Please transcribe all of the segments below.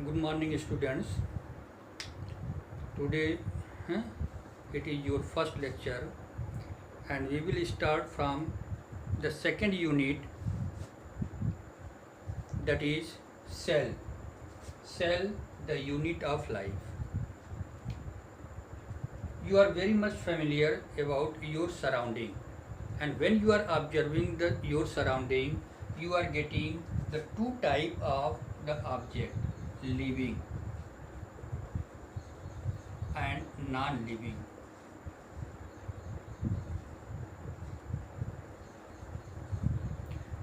Good morning, students. Today, huh, it is your first lecture, and we will start from the second unit, that is cell. Cell, the unit of life. You are very much familiar about your surrounding, and when you are observing your surrounding, you are getting the two type of the object, living and non-living.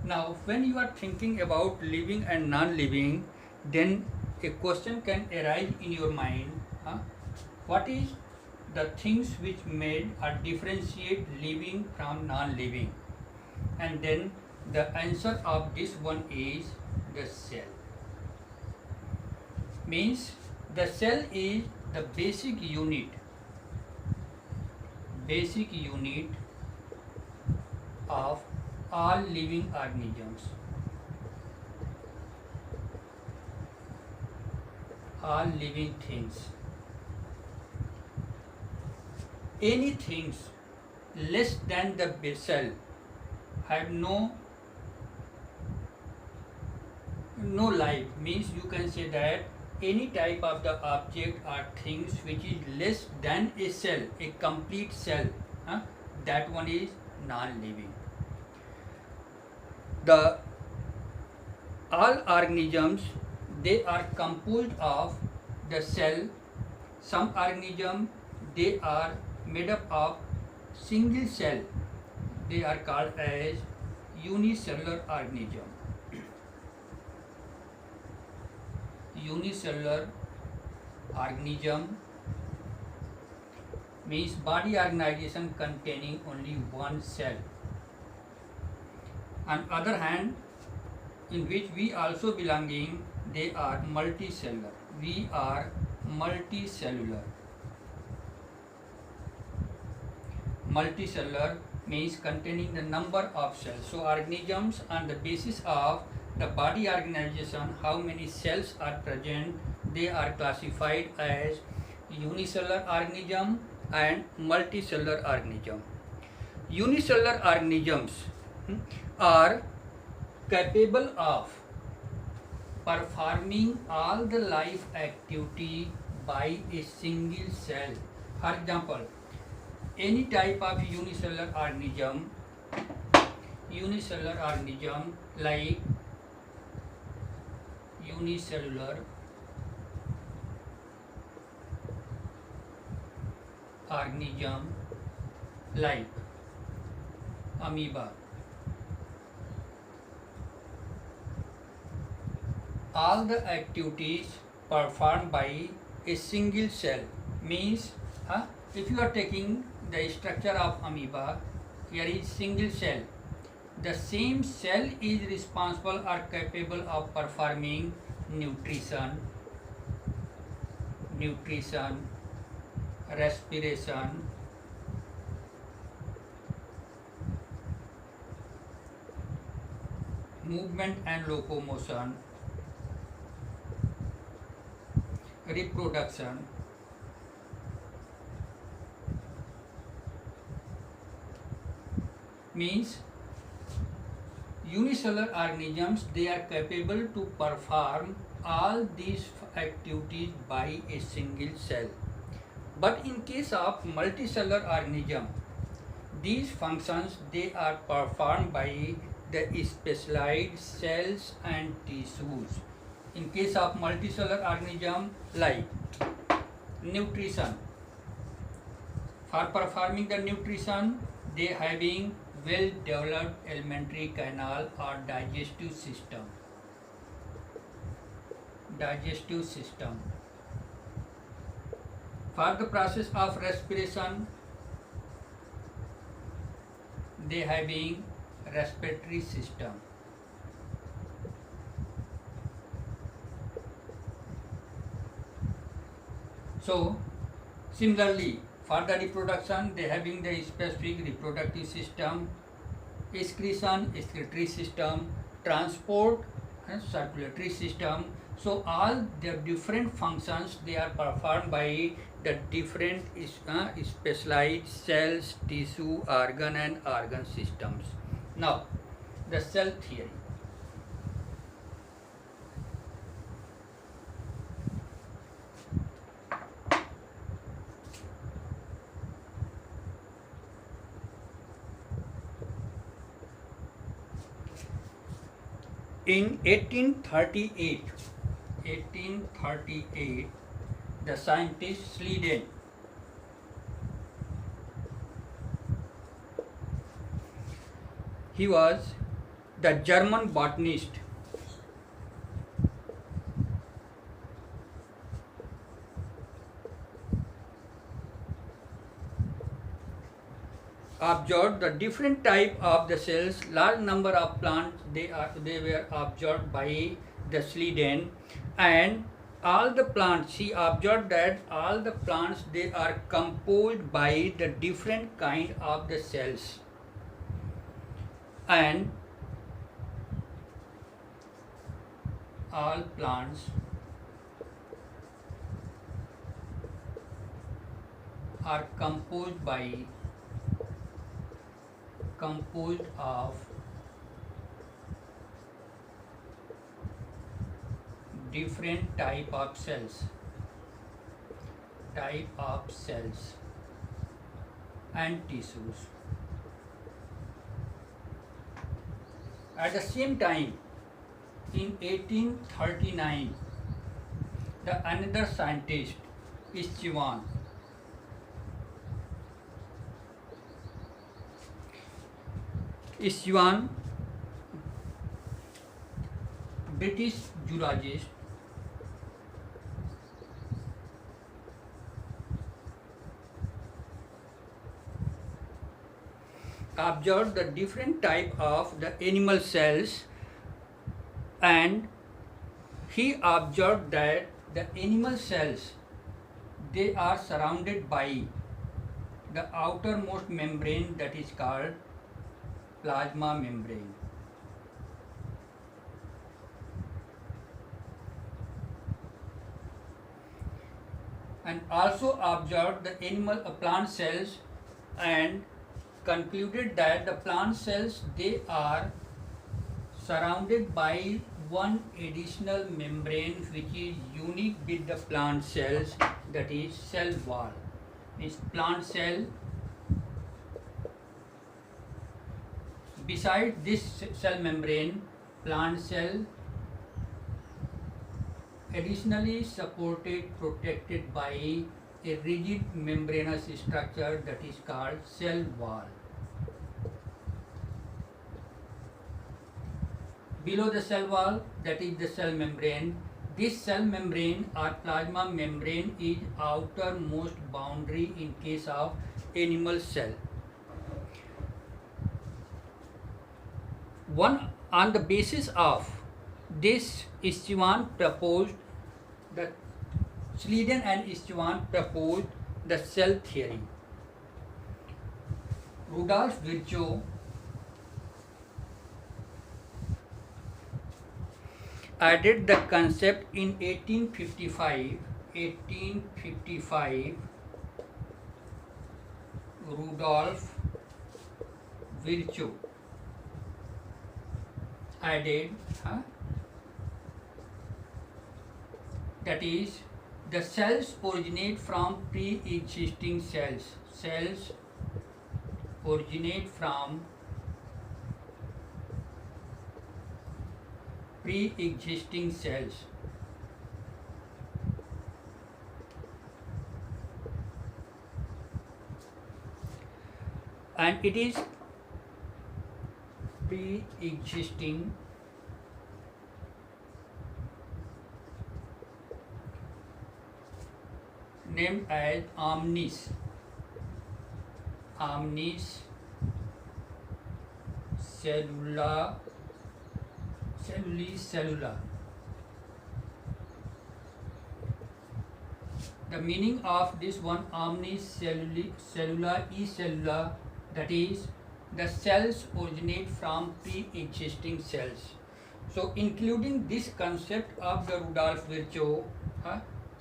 Now, when you are thinking about living and non-living, then a question can arise in your mind. What is the things which made or differentiate living from non-living? And then the answer of this one is the cell. Means the cell is the basic unit of all living organisms. All living things. Any things less than the cell have no life. Means you can say that any type of the object or things which is less than a cell, a complete cell, that one is non-living. The all organisms, they are composed of the cell. Some organisms, they are made up of single cell. They are called as unicellular organism. Unicellular organism means body organization containing only one cell. On other hand, in which we also belonging, they are multicellular. We are multicellular. Multicellular means containing the number of cells. So organisms, on the basis of the body organization, how many cells are present, they are classified as unicellular organism and multicellular organism. Unicellular organisms are capable of performing all the life activity by a single cell. For example, any type of unicellular organism like unicellular organism like amoeba. All the activities performed by a single cell. Means if you are taking the structure of amoeba, here is single cell. The same cell is responsible or capable of performing nutrition, respiration, movement and locomotion, reproduction. Means unicellular organisms, they are capable to perform all these activities by a single cell. But in case of multicellular organism, these functions, they are performed by the specialized cells and tissues. In case of multicellular organism, like nutrition, for performing the nutrition, they having well developed alimentary canal or digestive system. For the process of respiration, they having respiratory system. So similarly, for the reproduction, they having the specific reproductive system, excretion, excretory system, transport and circulatory system. So all the different functions they are performed by the different specialized cells, tissue, organ and organ systems. Now, the cell theory. In 1838, the scientist Schleiden he was the German botanist observed the different type of the cells. Large number of plants they were observed by the Schleiden, and all the plants he observed that all the plants they are composed by the different kind of the cells, and all plants are composed of different type of cells and tissues. At the same time, in 1839, another scientist is Schwann. Schwann, British zoologist, observed the different type of the animal cells, and he observed that the animal cells they are surrounded by the outermost membrane that is called plasma membrane. And also observed the plant cells, and concluded that the plant cells they are surrounded by one additional membrane which is unique with the plant cells, that is cell wall. Means plant cell, beside this cell membrane, plant cell additionally protected by a rigid membranous structure that is called cell wall. Below the cell wall, that is the cell membrane. This cell membrane or plasma membrane is outermost boundary in case of animal cell. On the basis of this, Schwann proposed the Schleiden and Schwann proposed the cell theory. Rudolf Virchow added the concept in 1855. Rudolf Virchow added that is, the cells originate from pre-existing cells. Cells originate from pre-existing cells. And it is pre-existing named as omnis cellula. The meaning of this one omnis cellula is cellula, that is the cells originate from pre-existing cells. So, including this concept of the Rudolf Virchow,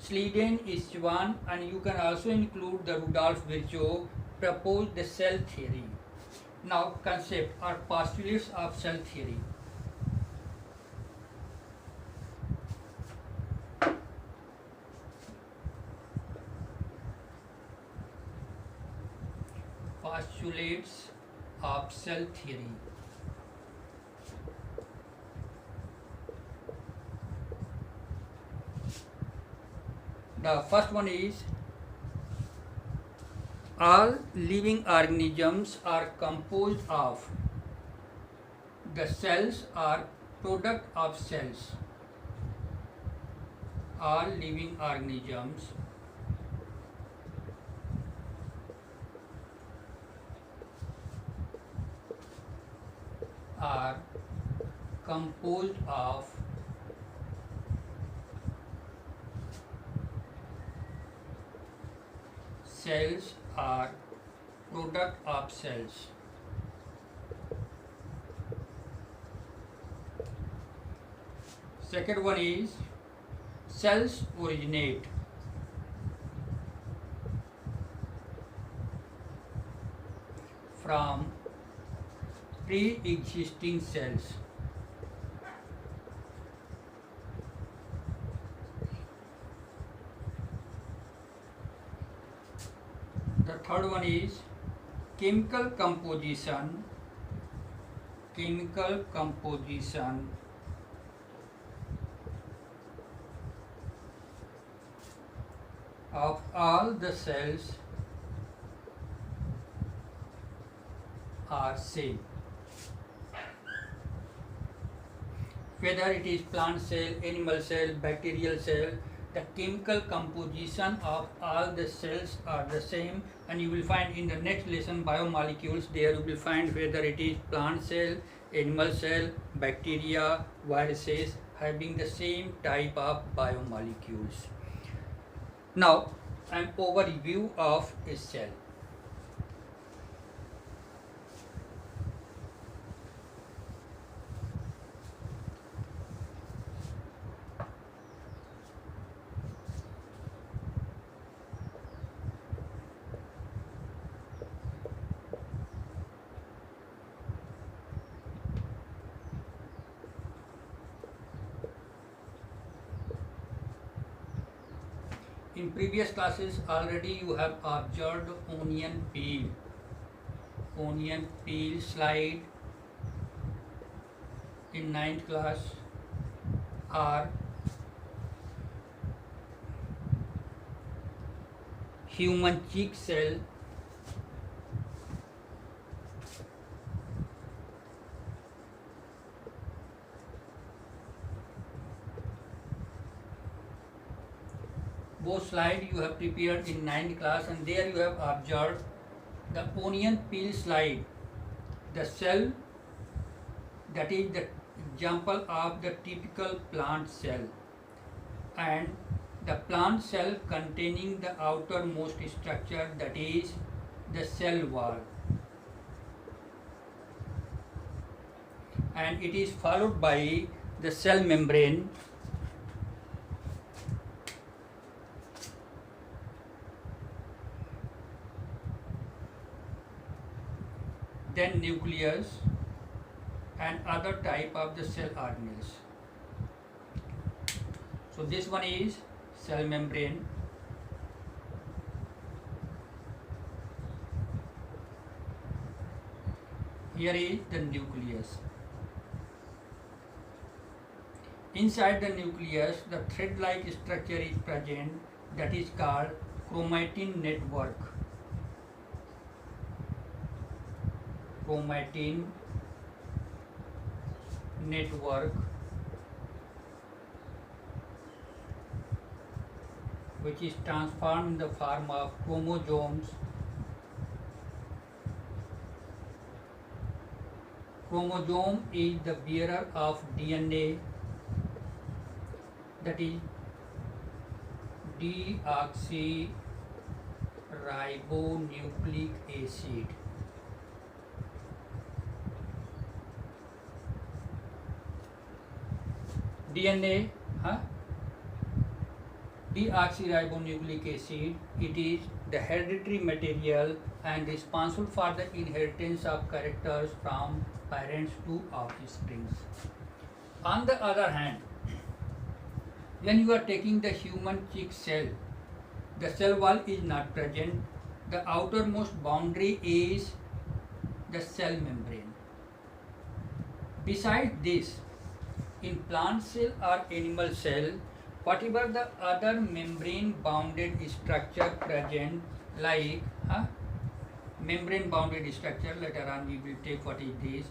Schleiden is one, and you can also include the Rudolf Virchow proposed the cell theory. Now, concept or postulates of cell theory. Postulates of cell theory. The first one is all living organisms are composed of the cells are product of cells. All living organisms are composed of cells are product of cells. Second one is cells originate from pre-existing cells. The third one is chemical composition of all the cells are same. Whether it is plant cell, animal cell, bacterial cell, the chemical composition of all the cells are the same, and you will find in the next lesson biomolecules, there you will find whether it is plant cell, animal cell, bacteria, viruses having the same type of biomolecules. Now, an overview of a cell. In previous classes already you have observed onion peel slide in 9th class, or human cheek cell, both slide you have prepared in 9th class, and there you have observed the onion peel slide, the cell that is the example of the typical plant cell, and the plant cell containing the outermost structure, that is the cell wall, and it is followed by the cell membrane, then nucleus and other type of the cell organelles. So this one is cell membrane, here is the nucleus. Inside the nucleus the thread-like structure is present, that is called chromatin network. Chromatin network, which is transformed in the form of chromosomes. Chromosome is the bearer of DNA, that is deoxyribonucleic acid. DNA, huh? Deoxyribonucleic acid, it is the hereditary material and responsible for the inheritance of characters from parents to offspring. On the other hand, when you are taking the human chick cell, the cell wall is not present. The outermost boundary is the cell membrane. Besides this, in plant cell or animal cell, whatever the other membrane bounded structure present, like membrane bounded structure, later on we will take what is this.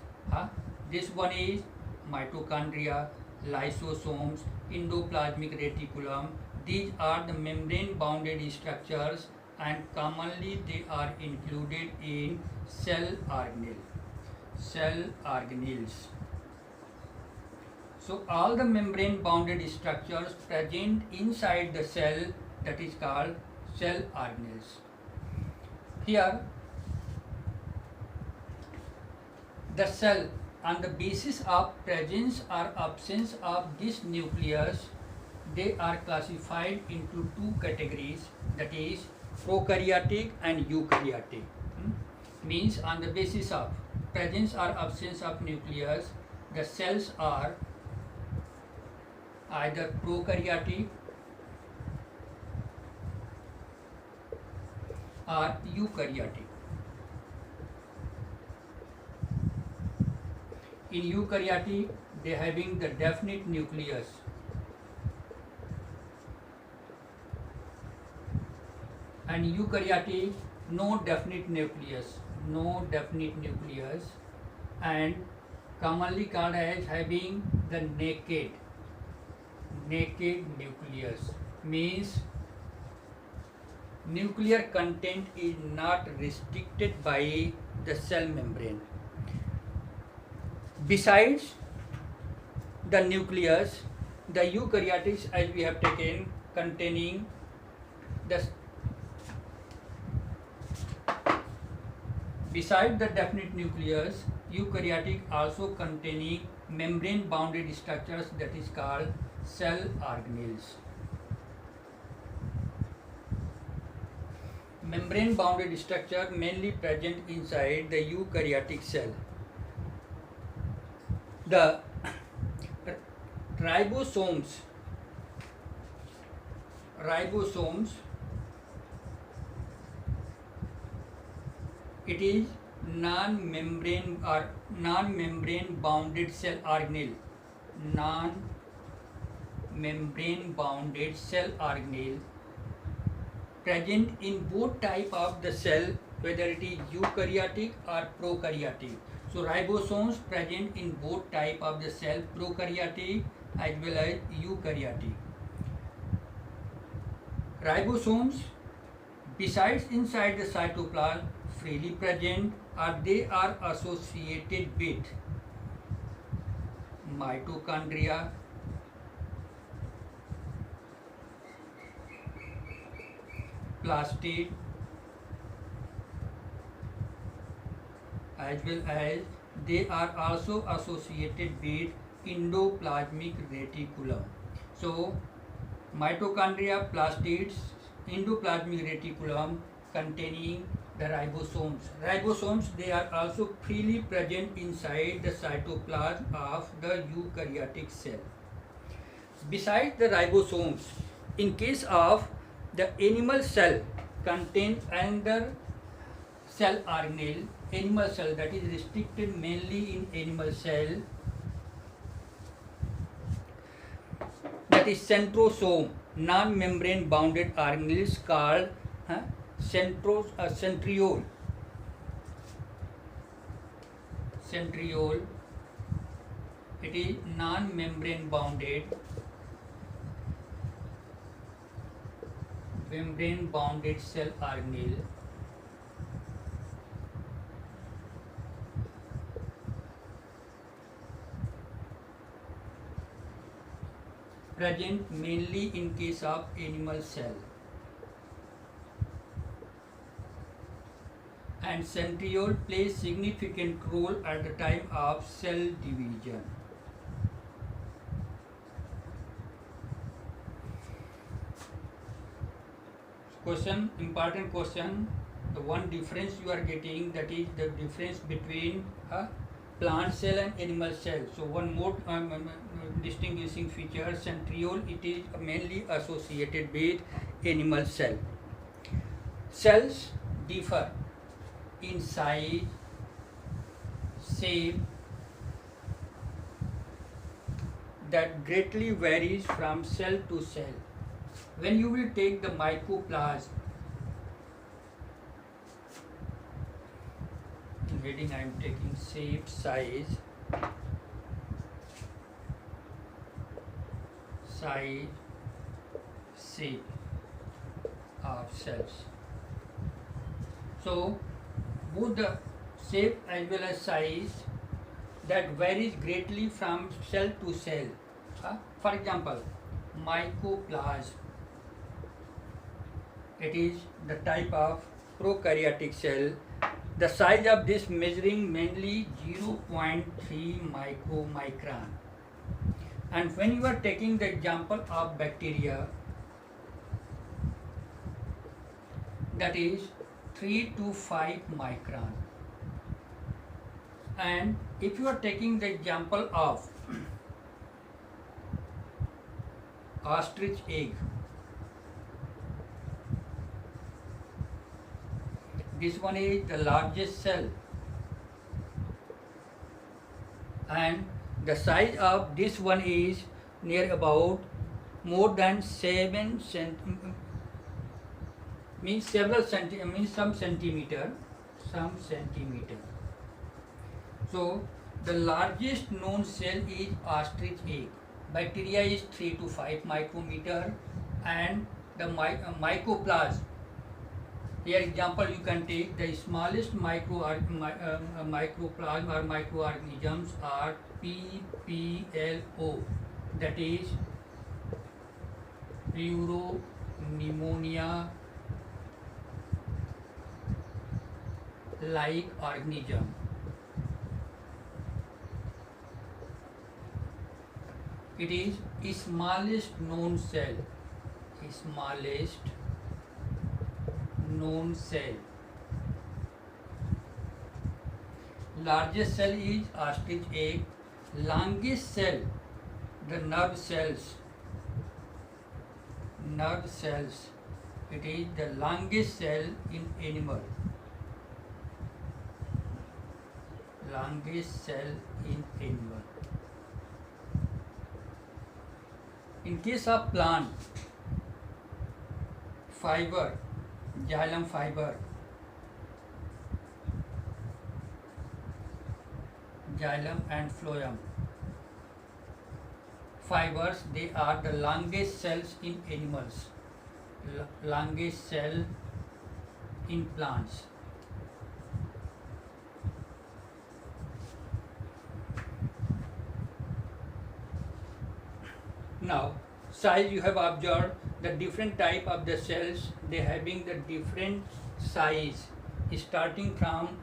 This one is mitochondria, lysosomes, endoplasmic reticulum. These are the membrane bounded structures and commonly they are included in cell organelle. Cell organelles. So all the membrane bounded structures present inside the cell, that is called cell organelles. Here the cell, on the basis of presence or absence of this nucleus, they are classified into two categories, that is prokaryotic and eukaryotic. Means on the basis of presence or absence of nucleus, the cells are either prokaryotic or eukaryotic. In eukaryotic, they having the definite nucleus. And eukaryotic, no definite nucleus. No definite nucleus, and commonly called as having the naked nucleus. Means nuclear content is not restricted by the cell membrane. Besides the nucleus, the eukaryotics, as we have taken, containing the beside the definite nucleus, eukaryotic also containing membrane bounded structures, that is called cell organelles. Membrane bounded structure mainly present inside the eukaryotic cell. The ribosomes it is non-membrane bounded cell organelle. Non-membrane bounded cell organelle present in both type of the cell, whether it is eukaryotic or prokaryotic. So ribosomes present in both type of the cell, prokaryotic as well as eukaryotic. Ribosomes, besides inside the cytoplasm, freely present, or they are associated with mitochondria, plastid, as well as they are also associated with endoplasmic reticulum. So mitochondria, plastids, endoplasmic reticulum containing the ribosomes. Ribosomes, they are also freely present inside the cytoplasm of the eukaryotic cell. Besides the ribosomes, in case of the animal cell, contains another cell organelle, animal cell, that is restricted mainly in animal cell, that is centrosome, non-membrane bounded organelles called centriole. It is non-membrane bounded cell organelle. Present mainly in case of animal cell. And centriole plays significant role at the time of cell division. question, important question. The one difference you are getting, that is the difference between a plant cell and animal cell. So one more distinguishing feature, centriole, it is mainly associated with animal cell. Cells differ in size, shape, that greatly varies from cell to cell. When you will take the mycoplasm, in heading I am taking shape, size, shape of cells. So both the shape as well as size, that varies greatly from cell to cell. For example, mycoplasm, it is the type of prokaryotic cell. The size of this measuring mainly 0.3 micromicron. And when you are taking the example of bacteria, that is 3 to 5 micron. And if you are taking the example of ostrich egg, this one is the largest cell, and the size of this one is near about more than 7 some centimeter. So the largest known cell is ostrich egg. Bacteria is 3 to 5 micrometer, and the mycoplasm. Here example you can take the smallest microplasm or microorganisms are PPLO, that is Pneumonia like organism. It is smallest known cell. Largest cell is ostrich egg. Longest cell, the nerve cells. It is the longest cell in animal. In case of plant, fiber, xylem fiber, xylem and phloem fibers, they are the longest cells in animals, longest cell in plants. Now, size, you have observed the different type of the cells, they having the different size, starting from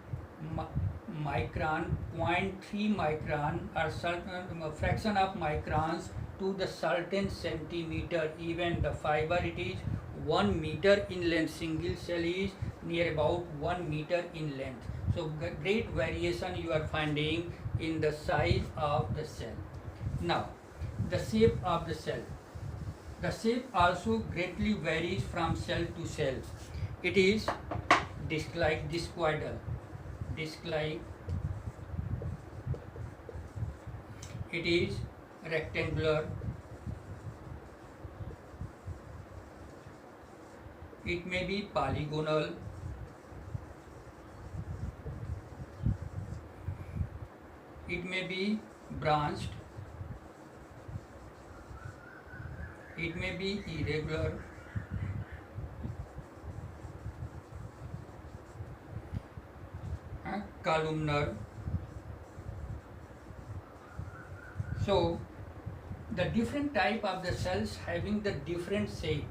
micron, 0.3 micron or certain fraction of microns to the certain centimeter. Even the fiber, it is 1 meter in length. Single cell is near about 1 meter in length. So great variation you are finding in the size of the cell. Now, the shape of the cell. The shape also greatly varies from cell to cell. It is disc-like, discoidal, disc-like. It is rectangular. It may be polygonal. It may be branched. It may be irregular. Columnar. So the different type of the cells having the different shape.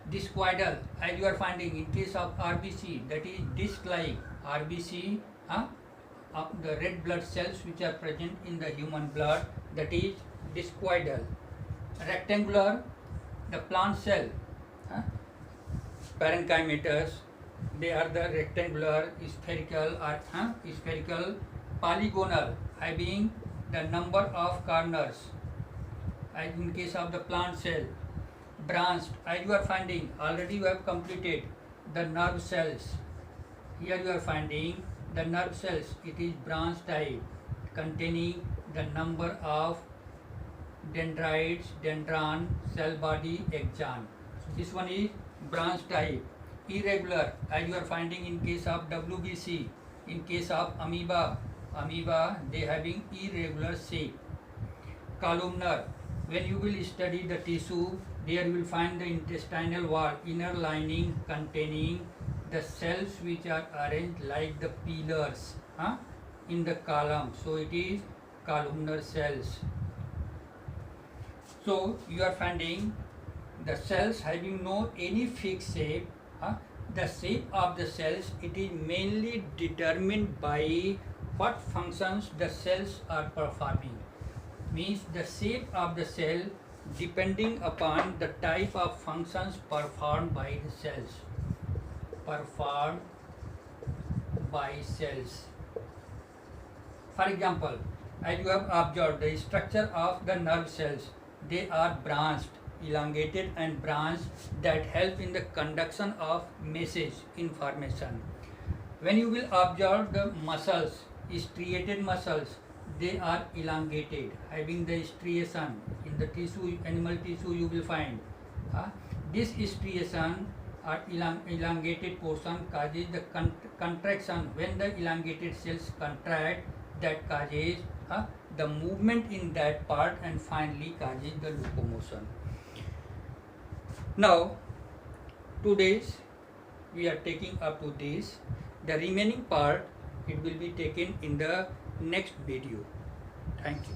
Discoidal, as you are finding in case of RBC, that is disc-like. RBC, the red blood cells which are present in the human blood, that is discoidal. Rectangular, the plant cell, parenchymatous. They are the rectangular, spherical, or spherical, polygonal, having the number of corners. As in case of the plant cell, branched, as you are finding, already you have completed the nerve cells. Here you are finding the nerve cells. It is branch type, containing the number of dendrites, dendron, cell body, axon. This one is branch type. Irregular, as you are finding in case of WBC, in case of amoeba, they having irregular shape. Columnar, when you will study the tissue, there you will find the intestinal wall, inner lining containing the cells which are arranged like the pillars in the column. So it is columnar cells. So you are finding the cells having no any fixed shape. The shape of the cells, it is mainly determined by what functions the cells are performing. Means the shape of the cell depending upon the type of functions performed by the cells. For example, as you have observed the structure of the nerve cells, they are branched, elongated and branched, that help in the conduction of message information. When you will observe the muscles, striated muscles, they are elongated, having the striation. In the tissue, animal tissue, you will find this striation or elongated portion causes the contraction. When the elongated cells contract, that causes the movement in that part and finally causes the locomotion. Now, today's we are taking up to this. The remaining part, it will be taken in the next video. Thank you.